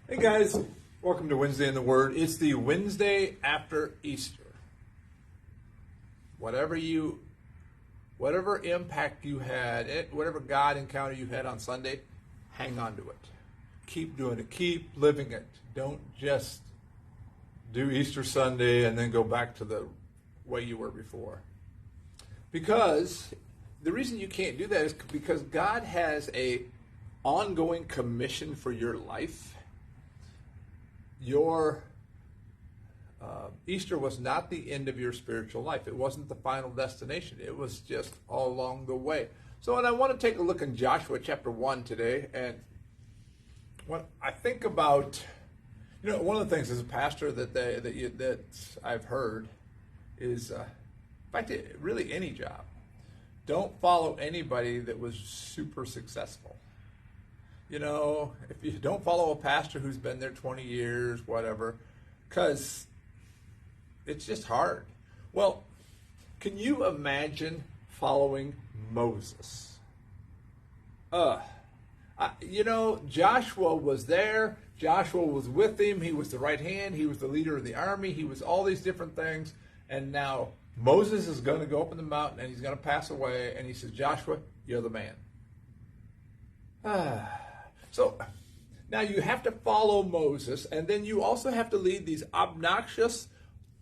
Hey guys, welcome to Wednesday in the Word. It's the Wednesday after Easter. Whatever impact you had, whatever God encounter you had on Sunday, hang on to it. Keep doing it. Keep living it. Don't just do Easter Sunday and then go back to the way you were before. Because the reason you can't do that is because God has a ongoing commission for your life. Your Easter was not the end of your spiritual life. It wasn't the final destination. It was just all along the way. So, and I want to take a look in Joshua chapter 1 today. And what I think about, one of the things as a pastor that I've heard is, in fact, really any job. Don't follow anybody that was super successful. If you don't follow a pastor who's been there 20 years, whatever, because it's just hard. Well, can you imagine following Moses? Joshua was there. Joshua was with him. He was the right hand. He was the leader of the army. He was all these different things. And now Moses is going to go up in the mountain and he's going to pass away. And he says, Joshua, you're the man. So now you have to follow Moses, and then you also have to lead these obnoxious,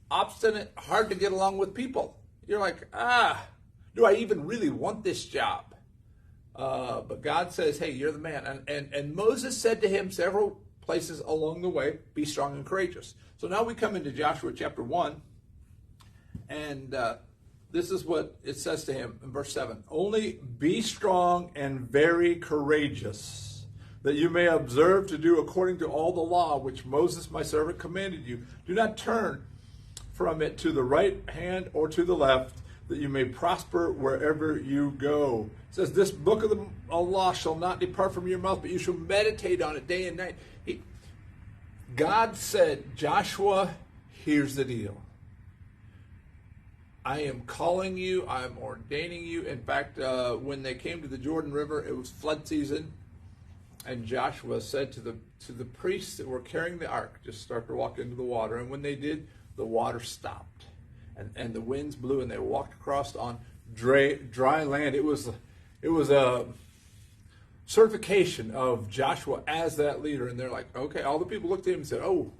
obstinate, hard to get along with people. You're like, do I even really want this job? But God says, hey, you're the man. And Moses said to him several places along the way, be strong and courageous. So now we come into Joshua chapter 1, and this is what it says to him in verse 7. Only be strong and very courageous, that you may observe to do according to all the law which Moses my servant commanded you. Do not turn from it to the right hand or to the left, that you may prosper wherever you go. It says, this book of the law shall not depart from your mouth, but you shall meditate on it day and night. God said, Joshua, here's the deal. I am calling you. I am ordaining you. In fact, when they came to the Jordan River, it was flood season. And Joshua said to the priests that were carrying the ark, just start to walk into the water. And when they did, the water stopped. And the winds blew, and they walked across on dry land. It was a certification of Joshua as that leader. And they're like, okay, all the people looked at him and said, oh,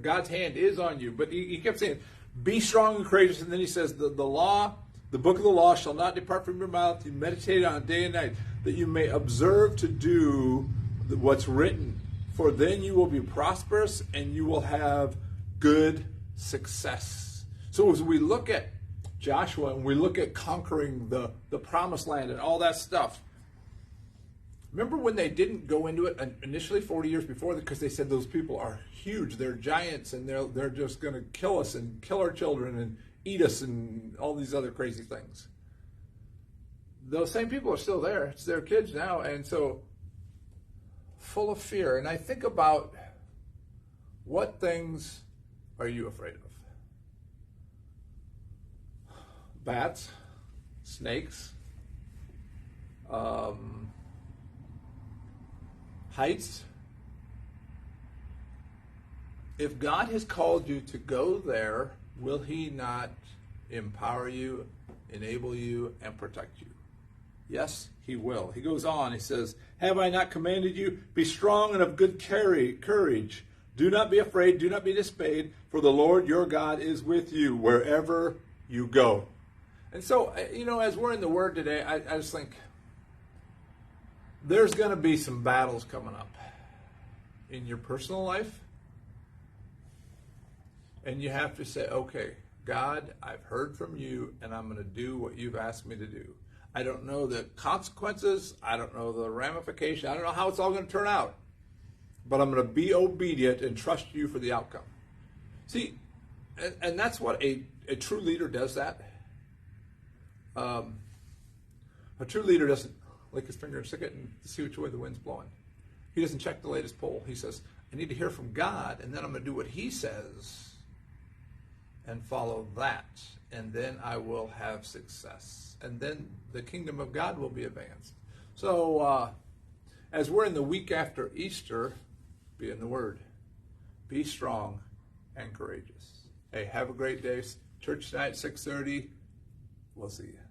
God's hand is on you. But he kept saying, be strong and courageous. And then he says, the book of the law shall not depart from your mouth. You meditate on it day and night, that you may observe to do what's written. For then you will be prosperous and you will have good success. So as we look at Joshua and we look at conquering the promised land and all that stuff, remember when they didn't go into it initially 40 years before, because they said those people are huge, they're giants, and they're just going to kill us and kill our children and eat us and all these other crazy things. Those same people are still there. It's their kids now, and so full of fear. And I think about, what things are you afraid of? Bats, snakes, heights. If God has called you to go there, will he not empower you, enable you, and protect you? Yes, he will. He goes on, he says, have I not commanded you? Be strong and of good courage. Do not be afraid, do not be dismayed, for the Lord your God is with you wherever you go. And so, as we're in the Word today, I just think there's going to be some battles coming up in your personal life. And you have to say, okay, God, I've heard from you, and I'm going to do what you've asked me to do. I don't know the consequences. I don't know the ramification. I don't know how it's all going to turn out. But I'm going to be obedient and trust you for the outcome. See, and that's what a true leader does that. A true leader doesn't lick his finger and stick it and see which way the wind's blowing. He doesn't check the latest poll. He says, I need to hear from God, and then I'm going to do what he says and follow that, and then I will have success. And then the kingdom of God will be advanced. So as we're in the week after Easter, Be in the Word. Be strong and courageous. Hey, have a great day. Church tonight, 6:30. We'll see you.